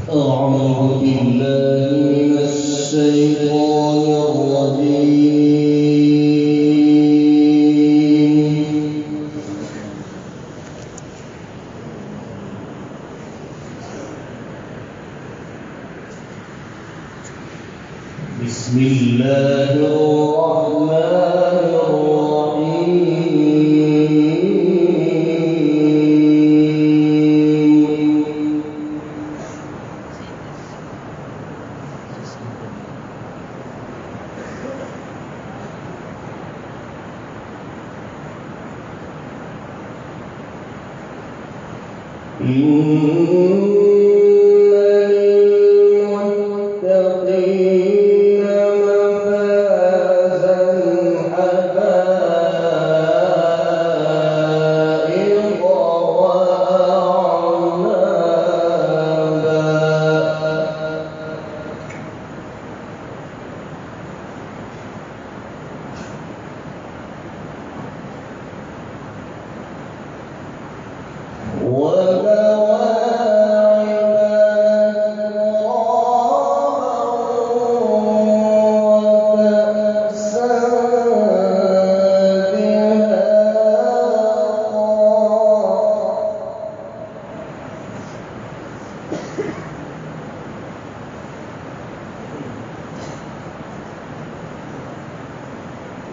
أعوذ بالله من الشيطان الرجيم. بسم الله الرحمن الرحيم. للمتقين مفازا حدائق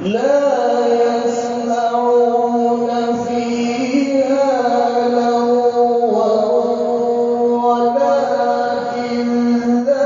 لا يسمعون فيها لغوا ولا كذابا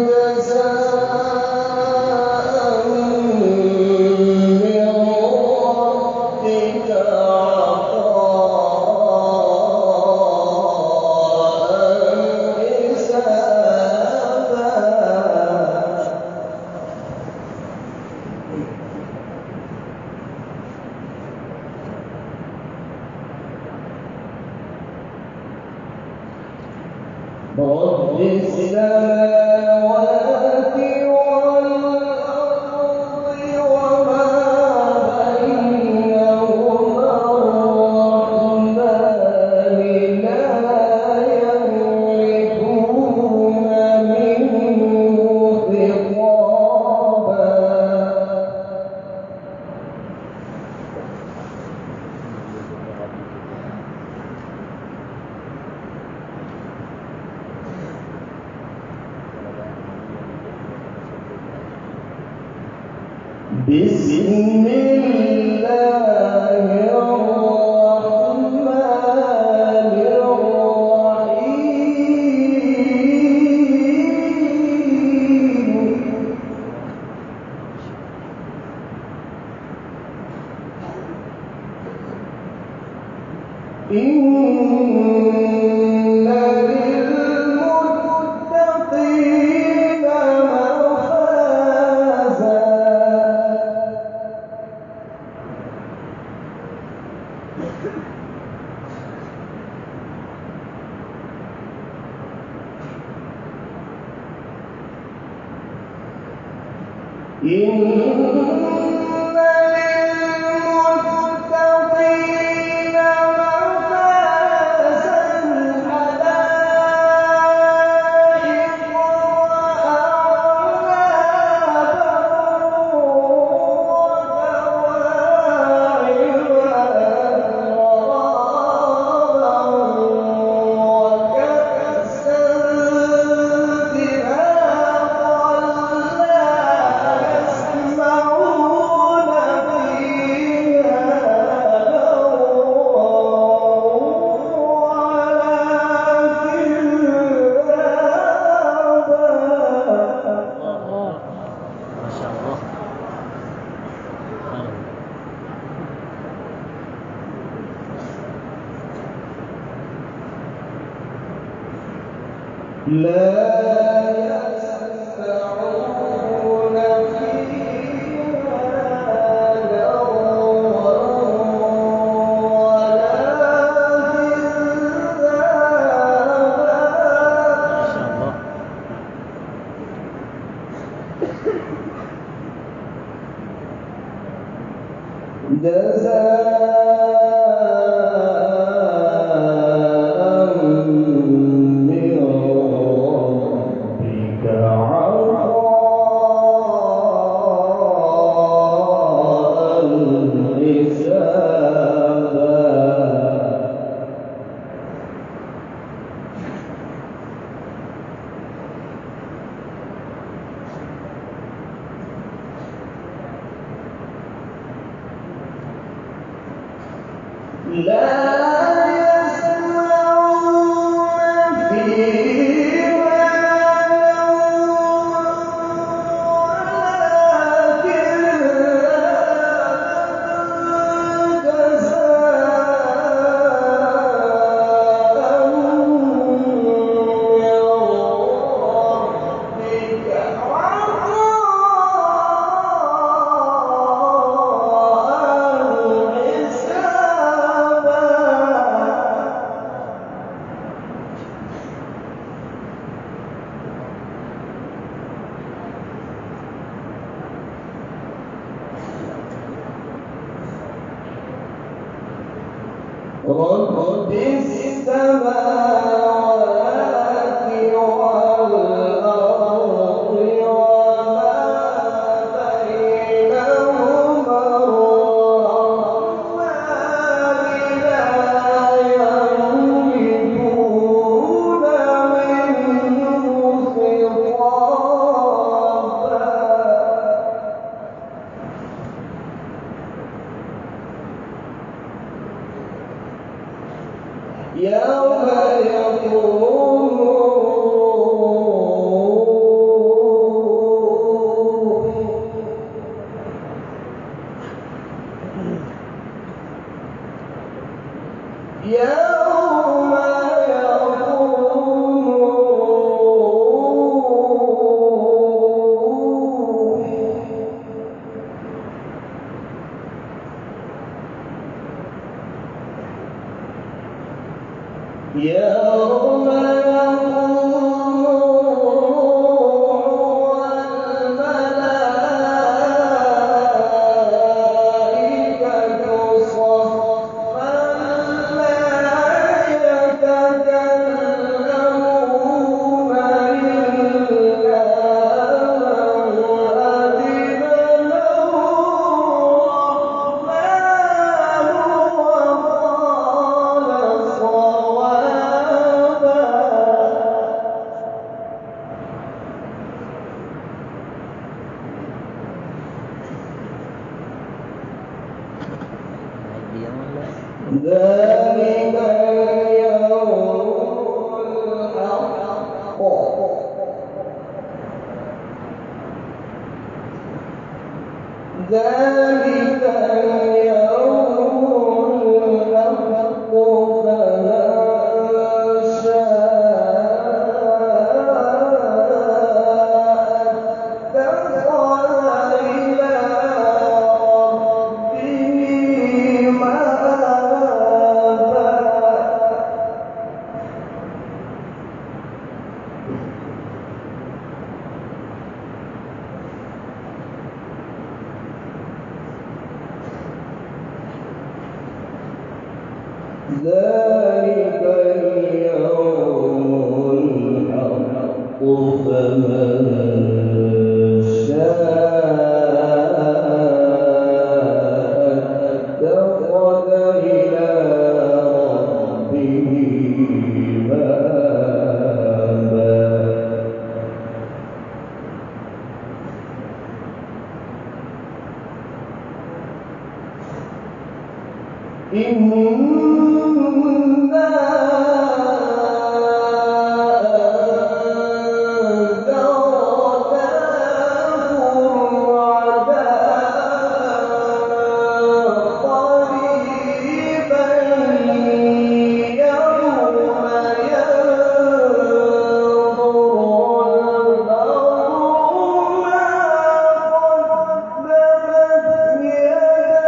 جزاء من ربك عطاء حسابا. رب السماوات والأرض وما بينهما الرحمن لا يملكون منه خطابا. بسم الله الرحمن الرحيم. إن للمتقين مفازا. إن للمتقين مفازا حدائق وأعنابا وكواعب وكأسا دهاقا لا يسمعون فيها لغوا ولا كذابا. لا يسمعون فيها لغوا ولا كذابا جزاء رب السماوات والأرض وما بينهما الرحمن لا يملكون منه خطابا يوم ذلك اليوم الحق ذلك اليوم الحق فمن شاء اتخذ إلى ربه مآبا ذلك اليوم الحق فمن شاء اتخذ إلى ربه مآبا إنا أنذرناكم عذابا قريبا يوم ينظر المرء ما قدمت يداه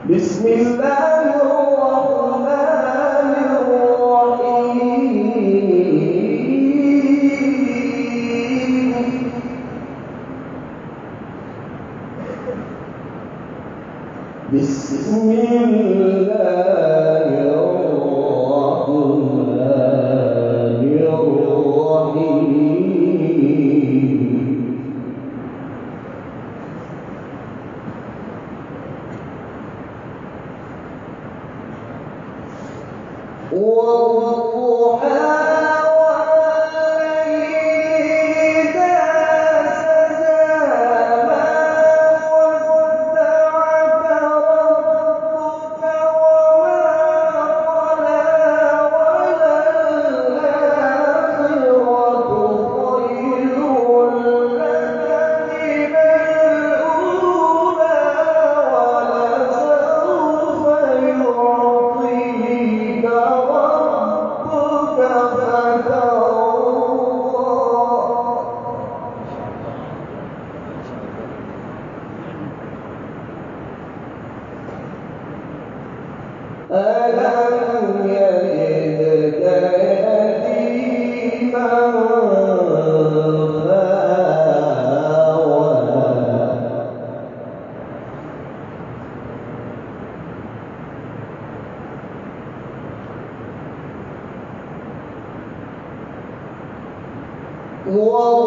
بسم الله الرحمن الرحيم بسم الله الرحمن الرحيم والضحى والليل إذا سجى ما ودعك ربك وما قلى وللآخرة خير لك من الأولى ولسوف يعطيك ربك فترضى ألم يجدك يتيما فآوى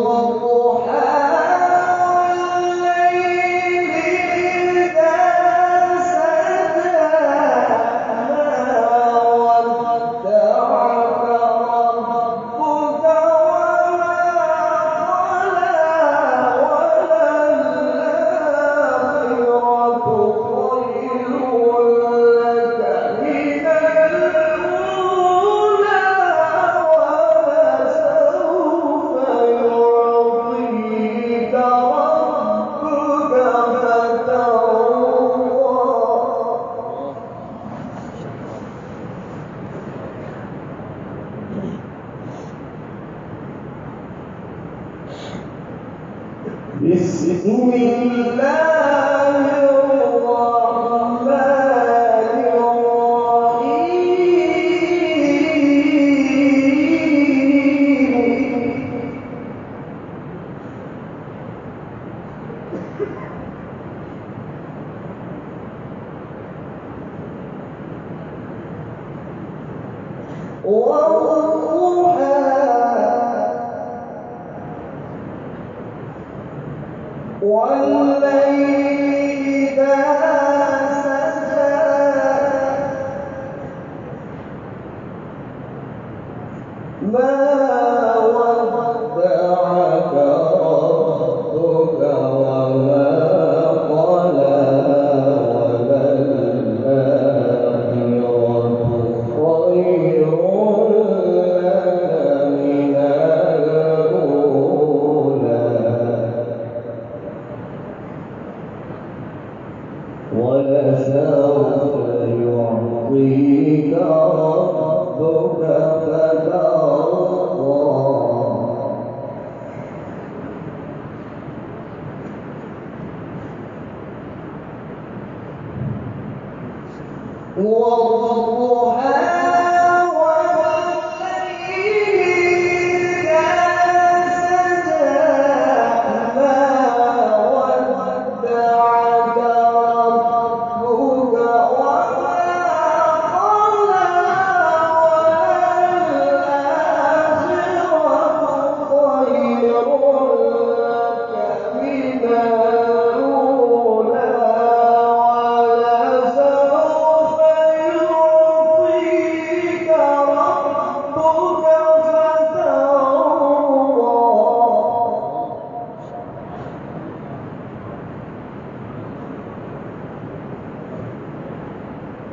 والضحى والليل إذا سجى ما ودعك ربك وما قلى وللآخرة خير لك من الأولى ولسوف يعطيك ربك فترضى بسم الله الرحمن الرحيم والضحى والليل إذا سجى ما ودعك ربك وما قلى وللآخرة خير لك من الأولى ولسوف يعطيك ربك فترضى والضحى والليل إذا سجى ما ودعك ربك وما قلى وللآخرة خير لك من الأولى ولسوف يعطيك ربك فترضى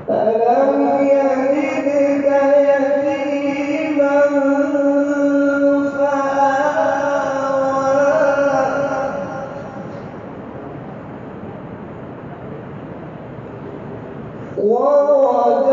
ألم يجدك يتيما فآوى ووجدك